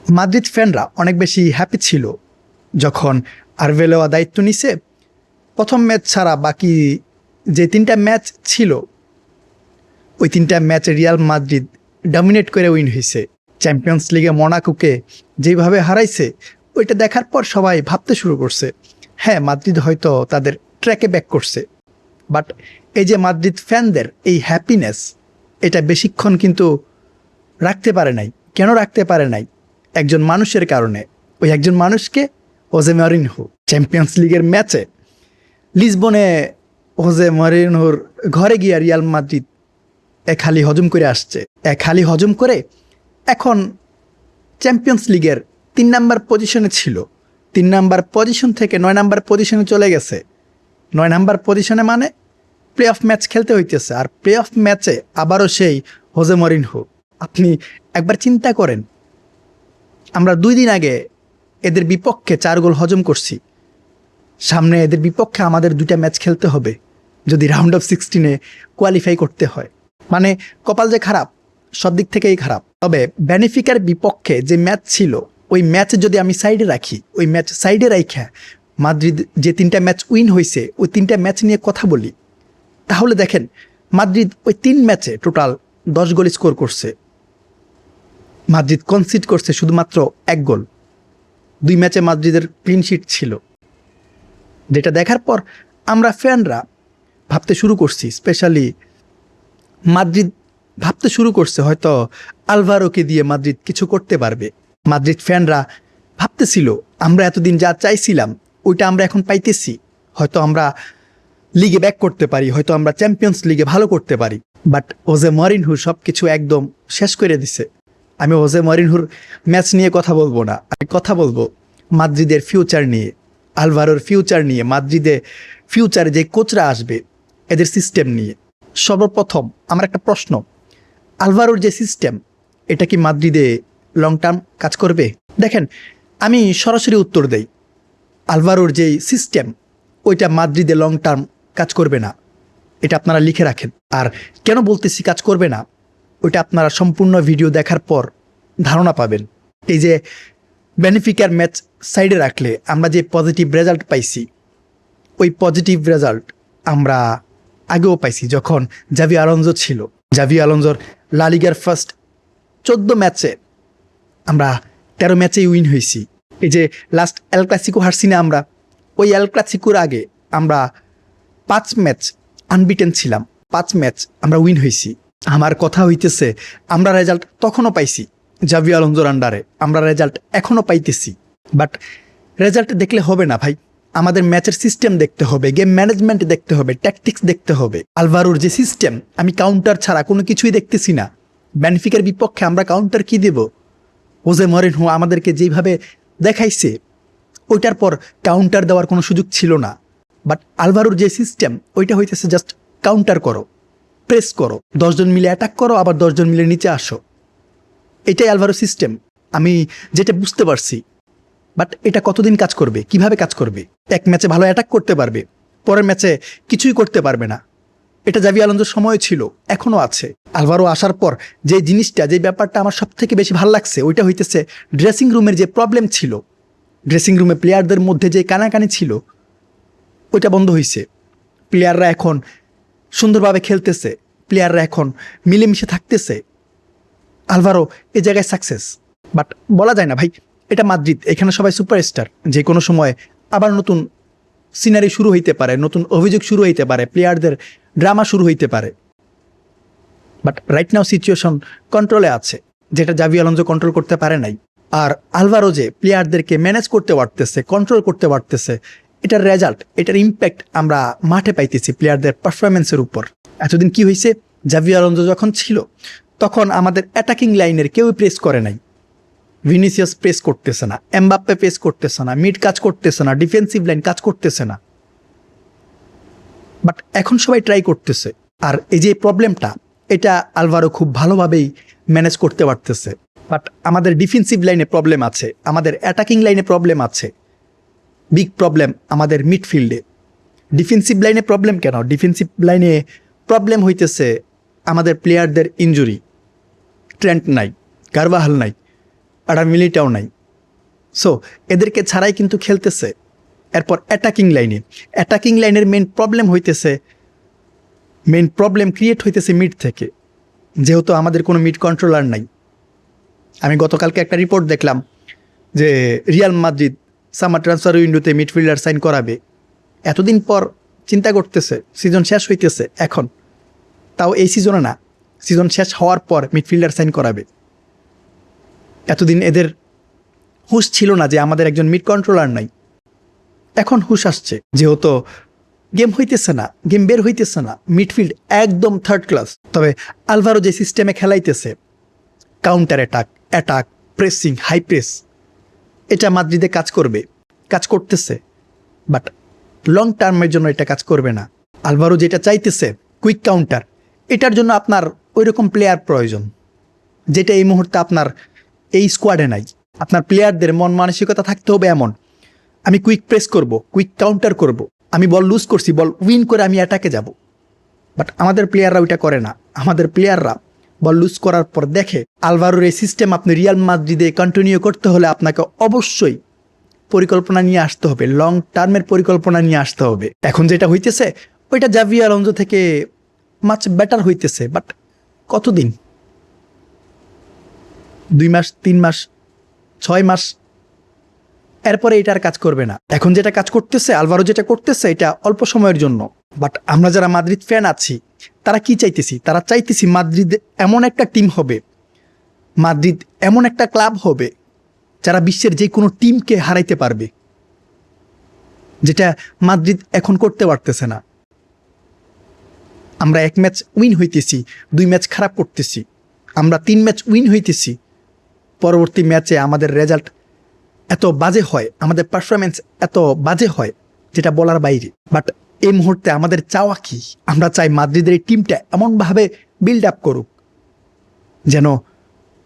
Madrid ফ্যানরা অনেক বেশি happy ছিল যখন আরভেলোয়া দায়িত্ব নিছে। প্রথম ম্যাচ ছাড়া বাকি যে 3টা ম্যাচ ছিল ওই 3টা ম্যাচে রিয়াল মাদ্রিদ ডমিনেট করে উইন হয়েছে। চ্যাম্পিয়ন্স লিগে মোনাকোকে যেভাবে হারাইছে ওইটা দেখার পর সবাই ভাবতে শুরু করছে, হ্যাঁ মাদ্রিদ হয়তো তাদের ট্র্যাকে ব্যাক করছে। বাট এই যে মাদ্রিদ ফ্যানদের এই হ্যাপিনেস এটা বেশিক্ষণ কিন্তু রাখতে পারে নাই। কেন রাখতে পারে নাই? একজন মানুষের কারণে। ওই একজন মানুষকে হোজে মরিনহো। চ্যাম্পিয়ন্স লিগের ম্যাচে লিসবনে হোজে মরিনহোর ঘরে গিয়ে রিয়াল মাদ্রিদ এক হালি হজম করে আসছে। এক হালি হজম করে এখন চ্যাম্পিয়ন্স লিগের 3 নাম্বার পজিশনে ছিল। 3 নাম্বার পজিশন থেকে 9 নাম্বার পজিশনে চলে গেছে। 9 নাম্বার পজিশনে মানে প্লে অফ ম্যাচ খেলতে হইতেছে। আর প্লে অফ ম্যাচে আবারও সেই হোজে মরিনহো। আপনি একবার চিন্তা করেন, আমরা 2 দিন আগে এদের বিপক্ষে 4 গোল হজম করছি। সামনে এদের বিপক্ষে আমাদের 2টা ম্যাচ খেলতে হবে যদি রাউন্ড অফ 16-এ কোয়ালিফাই করতে হয়। মানে কপাল যে খারাপ, সব দিক থেকেই খারাপ। তবে বেনিফিকার বিপক্ষে যে ম্যাচ ছিল ওই ম্যাচ যদি আমি সাইডে রাখি, ওই ম্যাচ সাইডে রাখা মাদ্রিদ যে 3টা ম্যাচ উইন হয়েছে ওই 3টা ম্যাচ নিয়ে কথা বলি, তাহলে দেখেন মাদ্রিদ ওই 3 ম্যাচে টোটাল 10 গোল স্কোর করছে। মাদ্রিদ কনসিড করছে শুধুমাত্র 1 গোল। 2 ম্যাচে মাদ্রিদের ক্লিন শিট ছিল। যেটা দেখার পর আমরা ফ্যানরা ভাবতে শুরু করছি, স্পেশালি মাদ্রিদ ভাবতে শুরু করছে হয়তো আলভারোকে দিয়ে মাদ্রিদ কিছু করতে পারবে। মাদ্রিদ ফ্যানরা ভাবতেছিল আমরা এতদিন যা চাইছিলাম ওইটা আমরা এখন পাইতেছি, হয়তো আমরা লিগে ব্যাক করতে পারি, হয়তো আমরা চ্যাম্পিয়ন্স লিগে ভালো করতে পারি। বাট হোজে মরিনহো সব কিছু একদম শেষ করে দিছে। আমি হোজে মরিনহোর ম্যাচ নিয়ে কথা বলবো না, আমি কথা বলবো মাদ্রিদের ফিউচার নিয়ে, আলভারোর ফিউচার নিয়ে, মাদ্রিদে ফিউচারে যে কোচরা আসবে এদের সিস্টেম নিয়ে। সর্বপ্রথম আমার একটা প্রশ্ন, আলভারোর যে সিস্টেম এটা কি মাদ্রিদে লং টার্ম কাজ করবে? দেখেন আমি সরাসরি উত্তর দেই, আলভারোর যেই সিস্টেম ওইটা মাদ্রিদে লং টার্ম কাজ করবে না। এটা আপনারা লিখে রাখেন। আর কেন বলতেছি কাজ করবে না, ওইটা আপনারা সম্পূর্ণ ভিডিও দেখার পর ধারণা পাবেন। এই যে বেনিফিকার ম্যাচ সাইডে রাখলে আমরা যে পজিটিভ রেজাল্ট পাইছি, ওই পজিটিভ রেজাল্ট আমরা আগেও পাইছি যখন জাভি আলোনসো ছিল। জাভি আলোনসোর লা লিগার ফার্স্ট 14 ম্যাচে আমরা 13 ম্যাচেই উইন হয়েছি। এই যে লাস্ট এল ক্লাসিকো হারছি না আমরা, ওই এল ক্লাসিকোর আগে আমরা 5 ম্যাচ আনবিটেন ছিলাম, 5 ম্যাচ আমরা উইন হয়েছি। আমার কথা হইতেছে আমরা রেজাল্ট তখনও পাইছি জাভি আলোনসোর আন্ডারে, আমরা রেজাল্ট এখনও পাইতেছি। বাট রেজাল্ট দেখলে হবে না ভাই, আমাদের ম্যাচের সিস্টেম দেখতে হবে, গেম ম্যানেজমেন্ট দেখতে হবে, ট্যাকটিক্স দেখতে হবে। আলভারোর যে সিস্টেম, আমি কাউন্টার ছাড়া কোনো কিছুই দেখতেছি না। বেনিফিকার বিপক্ষে আমরা কাউন্টার কি দেব? হোজে মরিনহো আমাদেরকে যেইভাবে দেখাইছে ওইটার পর কাউন্টার দেওয়ার কোনো সুযোগ ছিল না। বাট আলভারোর যে সিস্টেম ওইটা হইতেছে জাস্ট কাউন্টার করো, প্রেস করো, 10 জন মিলে অ্যাটাক করো, আবার 10 জন মিলে নিচে আসো। এটাই আলভারো সিস্টেম, আমি যেটা বুঝতে পারছি। বাট এটা কতদিন কাজ করবে, কিভাবে কাজ করবে? এক ম্যাচে ভালো অ্যাটাক করতে পারবে, পরের ম্যাচে কিছুই করতে পারবে না। এটা জাভি আলোনসোর সময় ছিল, এখনও আছে। আলভারো আসার পর যে জিনিসটা, যে ব্যাপারটা আমার সব থেকে বেশি ভালো লাগছে ওইটা হইতেছে ড্রেসিং রুমের যে প্রবলেম ছিল, ড্রেসিং রুমে প্লেয়ারদের মধ্যে যে কানাকানি ছিল ওইটা বন্ধ হয়েছে। প্লেয়াররা এখন সুন্দরভাবে খেলতেছে, প্লেয়াররা এখন মিলেমিশে থাকতেছে। আলভারো এই জায়গায় সাকসেস। বাট বলা যায় না ভাই, এটা মাদ্রিদ, এখানে সবাই সুপারস্টার। যে কোনো সময় আবার নতুন সিনারি শুরু হইতে পারে, নতুন অভিযোগ শুরু হইতে পারে, প্লেয়ারদের ড্রামা শুরু হইতে পারে। বাট রাইট নাও সিচুয়েশন কন্ট্রোলে আছে, যেটা জাভি আলোনসো কন্ট্রোল করতে পারে নাই। আর আলভারো যে প্লেয়ারদেরকে ম্যানেজ করতে পারতেছে, কন্ট্রোল করতে পারতেছে, এটার রেজাল্ট, এটার ইম্প্যাক্ট আমরা মাঠে পাইতেছি প্লেয়ারদের পারফরমেন্সের উপর। এতদিন কি হয়েছে, জাভি আলোনসো যখন ছিল তখন আমাদের অ্যাটাকিং লাইনের কেউই প্রেস করে নাই। ভিনিসিয়াস প্রেস করতেছে না, এমবাপ্পে প্রেস করতেছে না, মিড কাজ করতেছে না, ডিফেন্সিভ লাইন কাজ করতেছে না। বাট এখন সবাই ট্রাই করতেছে। আর এই যে প্রবলেমটা, এটা আলভারো খুব ভালোভাবেই ম্যানেজ করতে পারতেছে। বাট আমাদের ডিফেন্সিভ লাইনে প্রবলেম আছে, আমাদের অ্যাটাকিং লাইনে প্রবলেম আছে। বিগ প্রবলেম আমাদের মিডফিল্ডে। ডিফেন্সিভ লাইনে প্রবলেম কেন? ডিফেন্সিভ লাইনে প্রবলেম হইতেছে আমাদের প্লেয়ারদের ইনজুরি। ট্রেন্ট নাই, কারভাহাল নাই, আর মিলিটাও নাই। সো এদেরকে ছাড়াই কিন্তু খেলতেছে। এরপর অ্যাটাকিং লাইনের মেন প্রবলেম ক্রিয়েট হইতেছে মিড থেকে, যেহেতু আমাদের কোনো মিড কন্ট্রোলার নাই। আমি গতকালকে একটা রিপোর্ট দেখলাম যে রিয়াল মাদ্রিদ সামার ট্রান্সফার উইন্ডোতে মিডফিল্ডার সাইন করাবে। এতদিন পর চিন্তা করতেছে, সিজন শেষ হইতেছে এখন, তাও এই সিজনে না, সিজন শেষ হওয়ার পর মিডফিল্ডার সাইন করাবে। এতদিন এদের হুঁশ ছিল না যে আমাদের একজন মিড কন্ট্রোলার নাই, এখন হুঁশ আসছে, যেহেতু গেম হইতেছে না, গেম বের হইতেছে না, মিডফিল্ড একদম থার্ড ক্লাস। তবে আলভারো যে সিস্টেমে খেলাইতেছে, counter attack, pressing, high press, এটা মাদ্রিদে কাজ করতেছে, বাট লং টার্মের জন্য এটা কাজ করবে না। আলভারো যেটা চাইতেছে কুইক কাউন্টার, এটার জন্য আপনার ওই রকম প্লেয়ার প্রয়োজন, যেটা এই মুহূর্তে আপনার এই স্কোয়াডে নাই। আপনার প্লেয়ারদের মন মানসিকতা থাকতে হবে এমন, আমি কুইক প্রেস করব, কুইক কাউন্টার করব, আমি বল লুজ করছি, বল উইন করে আমি অ্যাটাকে যাব। বাট আমাদের প্লেয়াররা ওইটা করে না। আমাদের প্লেয়াররা বল লুজ করার পর দেখে আলভারোর এই সিস্টেম আপনি রিয়াল মাদ্রিদে কন্টিনিউ করতে হলে আপনাকে অবশ্যই পরিকল্পনা নিয়ে আসতে হবে, লং টার্মের পরিকল্পনা নিয়ে আসতে হবে। এখন যেটা হইতেছে ওইটা জাভি আলোনসো থেকে মাচ বেটার হইতেছে, বাট কতদিন? 2 মাস, 3 মাস, 6 মাস, এরপরে এটার কাজ করবে না। এখন যেটা কাজ করতেছে আলভারো, যেটা করতেছে এটা অল্প সময়ের জন্য। বাট আমরা যারা মাদ্রিদ ফ্যান আছি তারা কি চাইতেছি? তারা চাইতেছি মাদ্রিদ এমন একটা টিম হবে, মাদ্রিদ এমন একটা ক্লাব হবে যারা বিশ্বের যে কোনো টিমকে হারাইতে পারবে, যেটা মাদ্রিদ এখন করতে পারতেছে না। আমরা 1 ম্যাচ উইন হইতেছি, 2 ম্যাচ খারাপ করতেছি, আমরা 3 ম্যাচ উইন হইতেছি, পরবর্তী ম্যাচে আমাদের রেজাল্ট এত বাজে হয়, আমাদের পারফরমেন্স এত বাজে হয় যেটা বলার বাইরে। বাট এই মুহূর্তে আমাদের চাওয়া কি? আমরা চাই মাদ্রিদের এই টিমটা এমনভাবে বিল্ড আপ করুক যেন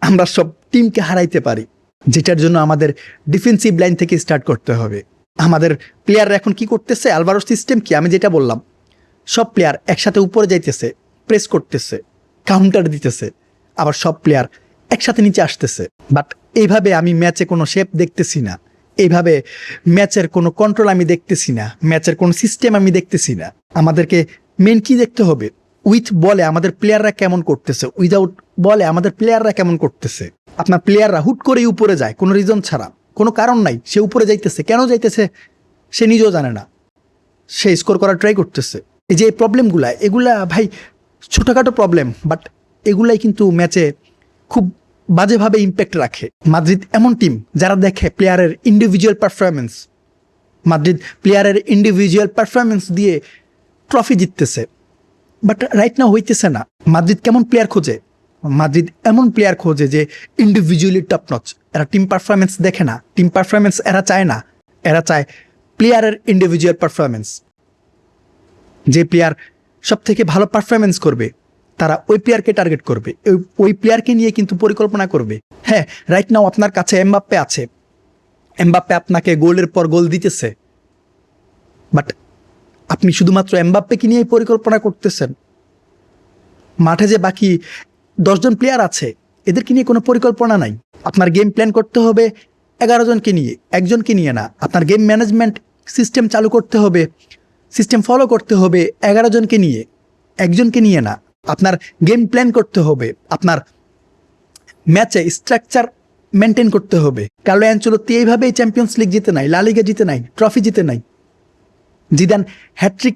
আমরা সব টিমকে হারাইতে পারি, যেটার জন্য আমাদের ডিফেন্সিভ লাইন থেকে স্টার্ট করতে হবে। আমাদের প্লেয়াররা এখন কি করতেছে? আলভারোর সিস্টেম কি? আমি যেটা বললাম, সব প্লেয়ার একসাথে উপরে যাইতেছে, প্রেস করতেছে, কাউন্টার দিতেছে, আবার সব প্লেয়ার একসাথে নিচে আসতেছে। বাট এইভাবে আমি ম্যাচে কোনো শেপ দেখতেছি না, এইভাবে ম্যাচের কোনো কন্ট্রোল আমি দেখতেছি না, ম্যাচের কোনো সিস্টেম আমি দেখতেছি না। আমাদেরকে মেন কি দেখতে হবে? উইথ বলে আমাদের প্লেয়াররা কেমন করতেছে, উইদাউট বলে আমাদের প্লেয়াররা কেমন করতেছে। আপনার প্লেয়াররা হুট করেই উপরে যায়, কোনো রিজন ছাড়া, কোনো কারণ নাই, সে উপরে যাইতেছে, কেন যাইতেছে সে নিজেও জানে না, সে স্কোর করার ট্রাই করতেছে। এই যে প্রবলেমগুলা, এগুলা ভাই ছোটোখাটো প্রবলেম, বাট এগুলাই কিন্তু ম্যাচে খুব বাজেভাবে ইম্প্যাক্ট রাখে। মাদ্রিদ এমন টিম যারা দেখে প্লেয়ারের ইন্ডিভিজুয়াল পারফরমেন্স, মাদ্রিদ প্লেয়ারের ইন্ডিভিজুয়াল পারফরমেন্স দিয়ে ট্রফি জিততেছে, বাট রাইট নাও হইতেছে না। মাদ্রিদ কেমন প্লেয়ার খোঁজে? মাদ্রিদ এমন প্লেয়ার খোঁজে যে ইন্ডিভিজুয়ালি টপ নচ। এরা টিম পারফরমেন্স দেখে না, টিম পারফরমেন্স এরা চায় না, এরা চায় প্লেয়ারের ইন্ডিভিজুয়াল পারফরমেন্স। যে প্লেয়ার সব থেকে ভালো পারফরমেন্স করবে তারা ওই প্লেয়ারকে টার্গেট করবে, ওই প্লেয়ারকে নিয়ে কিন্তু পরিকল্পনা করবে। হ্যাঁ, রাইট নাও আপনার কাছে এমবাপ্পে আছে, এমবাপ্পে আপনাকে গোলের পর গোল দিতেছে, বাট আপনি শুধুমাত্র এমবাপ্পেকে নিয়েই পরিকল্পনা করতেছেন। মাঠে যে বাকি 10 জন প্লেয়ার আছে এদেরকে নিয়ে কোনো পরিকল্পনা নাই। আপনার গেম প্ল্যান করতে হবে 11 জনকে নিয়ে, একজনকে নিয়ে না। আপনার গেম ম্যানেজমেন্ট সিস্টেম চালু করতে হবে, সিস্টেম ফলো করতে হবে 11 জনকে নিয়ে, একজনকে নিয়ে না। আপনার গেম প্ল্যান করতে হবে, আপনার ম্যাচে স্ট্রাকচার মেনটেন করতে হবে। কার্লো অ্যানচেলত্তি এইভাবেই চ্যাম্পিয়ন্স লিগ জিতে নাই, লা লিগা জিতে নাই, ট্রফি জিতে নাই। জিদান হ্যাট্রিক,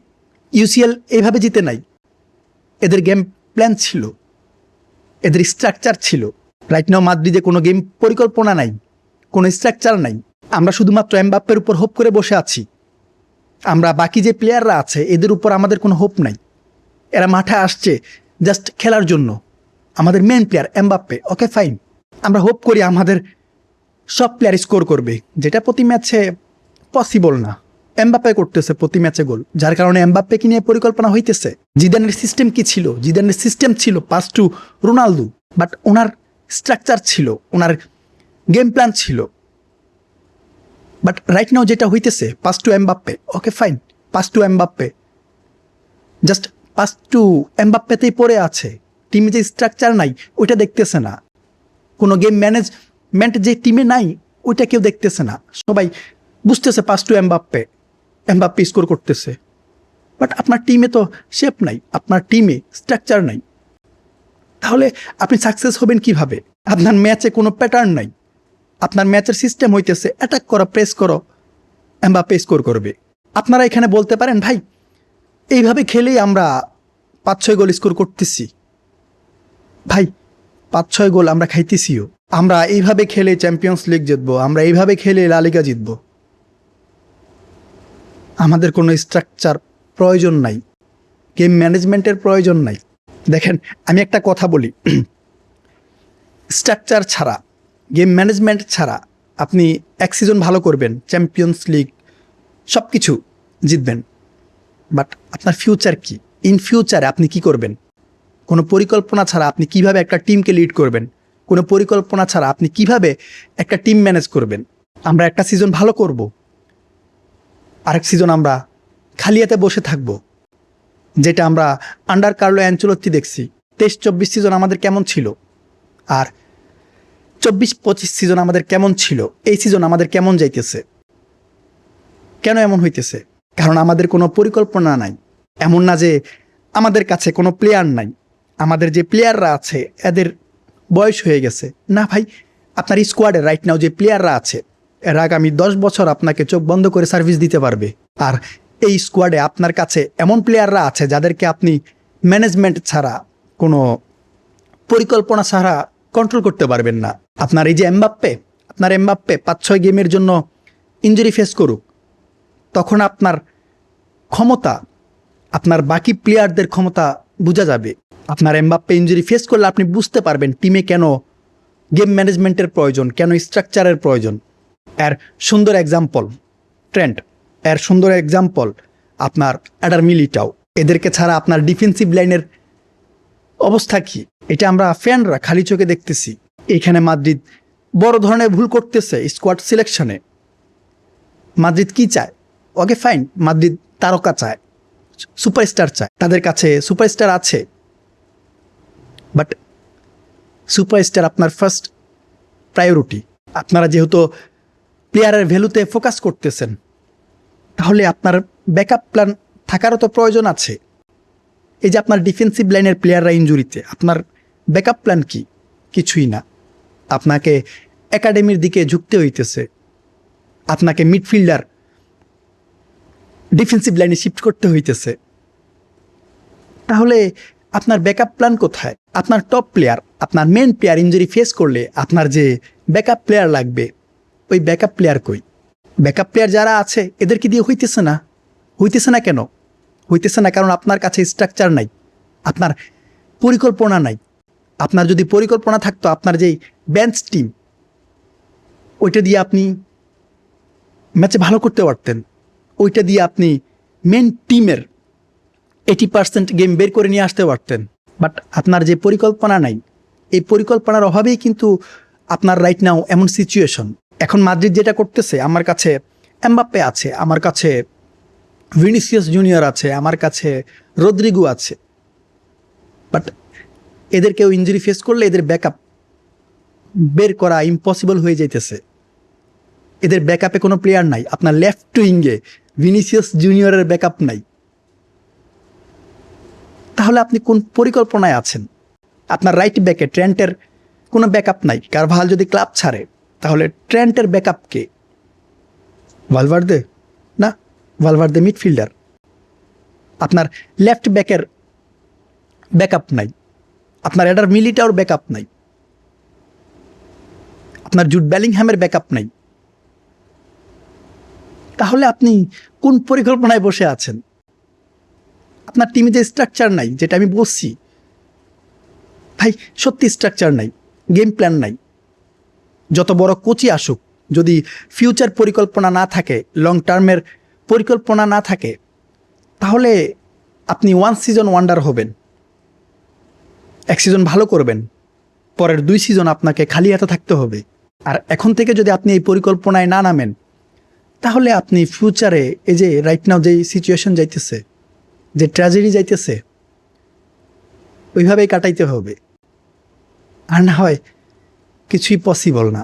ইউসিএল এইভাবে জিতে নাই। এদের গেম প্ল্যান ছিল, এদের স্ট্রাকচার ছিল। রাইট নাও মাদ্রিদে কোনো গেম পরিকল্পনা নাই, কোনো স্ট্রাকচার নাই। আমরা শুধুমাত্র এমবাপ্পের উপর হোপ করে বসে আছি। আমরা বাকি যে প্লেয়াররা আছে এদের উপর আমাদের কোনো হোপ নাই। এরা মাঠে আসছে জাস্ট খেলার জন্য। আমাদের main player Mbappe, okay fine, আমরা হোপ করি আমাদের সব প্লেয়ার স্কোর করবে, যেটা প্রতি ম্যাচে পসিবল না। এমবাপ্পে করতেছে প্রতি ম্যাচে গোল, যার কারণে এমবাপ্পেকে নিয়ে পরিকল্পনা হইতেছে। জিদানের সিস্টেম কি ছিল? জিদানের সিস্টেম ছিল পাস টু রোনালদো, বাট ওনার স্ট্রাকচার ছিল, ওনার গেম প্ল্যান ছিল। বাট রাইট নাও যেটা হইতেছে pass to Mbappe, okay fine, pass to Mbappe, just pass to এমবাপ্পেতেই পড়ে আছে। টিমে যে স্ট্রাকচার নাই ওইটা দেখতেছে না, কোনো গেম মেন্ট যে টিমে নাই ওইটা কেউ দেখতেছে না, সবাই বুঝতেছে pass to Mbappe, Mbappe score করতেছে, বাট আপনার টিমে তো শেপ নাই, আপনার টিমে স্ট্রাকচার নাই। তাহলে আপনি সাকসেস হবেন কিভাবে? আপনার ম্যাচে কোনো প্যাটার্ন নাই, আপনার ম্যাচের সিস্টেম হইতেছে অ্যাটাক করো, প্রেস করো, এমবাপ্পে স্কোর করবে। আপনারা এখানে বলতে পারেন ভাই এইভাবে খেলেই আমরা 5-6 গোল স্কোর করতেছি। ভাই 5-6 গোল আমরা খাইতেছিও, আমরা এইভাবে খেলে চ্যাম্পিয়ন্স লিগ জিতবো, আমরা এইভাবে খেলে লা লিগা জিতবো। আমাদের কোনো স্ট্রাকচার প্রয়োজন নাই, গেম ম্যানেজমেন্টের প্রয়োজন নাই। দেখেন আমি একটা কথা বলি, স্ট্রাকচার ছাড়া, গেম ম্যানেজমেন্ট ছাড়া আপনি এক সিজন ভালো করবেন, চ্যাম্পিয়ন্স লিগ সব কিছু জিতবেন, বাট আপনার ফিউচার কি? ইন ফিউচারে আপনি কি করবেন? কোনো পরিকল্পনা ছাড়া আপনি কিভাবে একটা টিমকে লিড করবেন? কোনো পরিকল্পনা ছাড়া আপনি কিভাবে একটা টিম ম্যানেজ করবেন? আমরা একটা সিজন ভালো করব, আরেক সিজন আমরা খালিয়াতে বসে থাকব, যেটা আমরা আন্ডার কার্লো অ্যাঞ্চেলোত্তি দেখছি। 23-24 সিজন আমাদের কেমন ছিল, আর 24-25 সিজন আমাদের কেমন ছিল, এই সিজন আমাদের কেমন যাইতেছে। কেন এমন হইতেছে? কারণ আমাদের কোনো পরিকল্পনা নাই। এমন না যে আমাদের কাছে কোনো প্লেয়ার নাই, আমাদের যে প্লেয়াররা আছে এদের বয়স হয়ে গেছে না। ভাই আপনার স্কোয়াডে রাইট নাও যে প্লেয়াররা আছে এর আগামী 10 বছর আপনাকে চোখ বন্ধ করে সার্ভিস দিতে পারবে। আর এই স্কোয়াডে আপনার কাছে এমন প্লেয়াররা আছে যাদেরকে আপনি ম্যানেজমেন্ট ছাড়া, কোনো পরিকল্পনা ছাড়া কন্ট্রোল করতে পারবেন না। আপনার এই যে এমবাপ্পে, আপনার এমবাপ্পে 5-6 গেমের জন্য ইনজুরি ফেস করুক, তখন আপনার ক্ষমতা, আপনার বাকি প্লেয়ারদের ক্ষমতা বোঝা যাবে। আপনার এমবাপ্পে ইনজুরি ফেস করলে আপনি বুঝতে পারবেন টিমে কেন গেম ম্যানেজমেন্টের প্রয়োজন, কেন স্ট্রাকচারের প্রয়োজন। এর সুন্দর এক্সাম্পল ট্রেন্ট, এর সুন্দর এক্সাম্পল আপনার অ্যাডার মিলিটাও। এদেরকে ছাড়া আপনার ডিফেন্সিভ লাইনের অবস্থা কি, এটা আমরা ফ্যানরা খালি চোখে দেখতেছি। এখানে মাদ্রিদ বড় ধরনের ভুল করতেছে স্কোয়াড সিলেকশনে। মাদ্রিদ কি চায়? ওকে ফাইন, মাদ্রিদ তারকা চায়, সুপারস্টার চায়, তাদের কাছে সুপারস্টার আছে, বাট সুপারস্টার আপনার ফার্স্ট প্রায়োরিটি। আপনারা যেহেতু প্লেয়ারের ভ্যালুতে ফোকাস করতেছেন, তাহলে আপনার ব্যাকআপ প্ল্যান থাকারও তো প্রয়োজন আছে। এই যে আপনার ডিফেন্সিভ লাইনের প্লেয়াররা ইনজুরিতে, আপনার ব্যাকআপ প্ল্যান কি? কিছুই না। আপনাকে একাডেমির দিকে ঝুঁকতে হইতেছে, আপনাকে মিডফিল্ডার ডিফেন্সিভ লাইনে শিফট করতে হইতেছে। তাহলে আপনার ব্যাকআপ প্ল্যান কোথায়? আপনার টপ প্লেয়ার, আপনার মেন প্লেয়ার ইনজুরি ফেস করলে আপনার যে ব্যাকআপ প্লেয়ার লাগবে, ওই ব্যাকআপ প্লেয়ার কই? ব্যাকআপ প্লেয়ার যারা আছে এদেরকে দিয়ে হইতেছে না। হইতেছে না কেন? হইতেছে না কারণ আপনার কাছে স্ট্রাকচার নাই, আপনার পরিকল্পনা নাই। আপনার যদি পরিকল্পনা থাকতো, আপনার যেই বেঞ্চ টিম, ওইটা দিয়ে আপনি ম্যাচে ভালো করতে পারতেন, ওইটা দিয়ে আপনি মেন টিমের 80% গেম বের করে নিয়ে আসতে পারতেন। বাট আপনার যে পরিকল্পনা নাই, এই পরিকল্পনার অভাবেই কিন্তু আপনার রাইট নাও এমন সিচুয়েশন। এখন মাদ্রিদ যেটা করতেছে, আমার কাছে এমবাপ্পে আছে, আমার কাছে ভিনিসিয়াস জুনিয়র আছে, আমার কাছে রদ্রিগো আছে, বাট এদের কেউ ইনজুরি ফেস করলে এদের ব্যাকআপ বের করা ইম্পসিবল হয়ে যাইতেছে। এদের ব্যাকআপে কোনো প্লেয়ার নাই। আপনার লেফট উইঙ্গে ভিনিসিয়াস জুনিয়রের ব্যাকআপ নাই। তাহলে আপনি কোন পরিকল্পনায় আছেন? আপনার রাইট ব্যাকে ট্রেন্টের কোনো ব্যাকআপ নাই। কারভাল যদি ক্লাব ছাড়ে, তাহলে ট্রেন্টের ব্যাকআপ কে? ভালভার্দে? না, ভালভার্দে মিডফিল্ডার। আপনার লেফট ব্যাকের ব্যাকআপ নাই, আপনার এডার মিলিটাওর ব্যাকআপ নাই, আপনার জুড বেলিংহ্যামের ব্যাকআপ নাই। তাহলে আপনি কোন পরিকল্পনায় বসে আছেন? আপনার টিমে যে স্ট্রাকচার নাই, যেটা আমি বলছি ভাই, সত্যি স্ট্রাকচার নাই, গেম প্ল্যান নাই। যত বড় কোচই আসুক, যদি ফিউচার পরিকল্পনা না থাকে, লং টার্মের পরিকল্পনা না থাকে, তাহলে আপনি ওয়ান সিজন ওয়ান্ডার হবেন। এক সিজন ভালো করবেন, পরের 2 সিজন আপনাকে খালি হাতে থাকতে হবে। আর এখন থেকে যদি আপনি এই পরিকল্পনায় না নামেন, তাহলে আপনি ফিউচারে এই যে রাইট নাও যেই সিচুয়েশন যাইতেছে, যে ট্র্যাজেডি যাইতেছে, ওইভাবেই কাটাইতে হবে। আর না হয় কিছুই পসিবল না।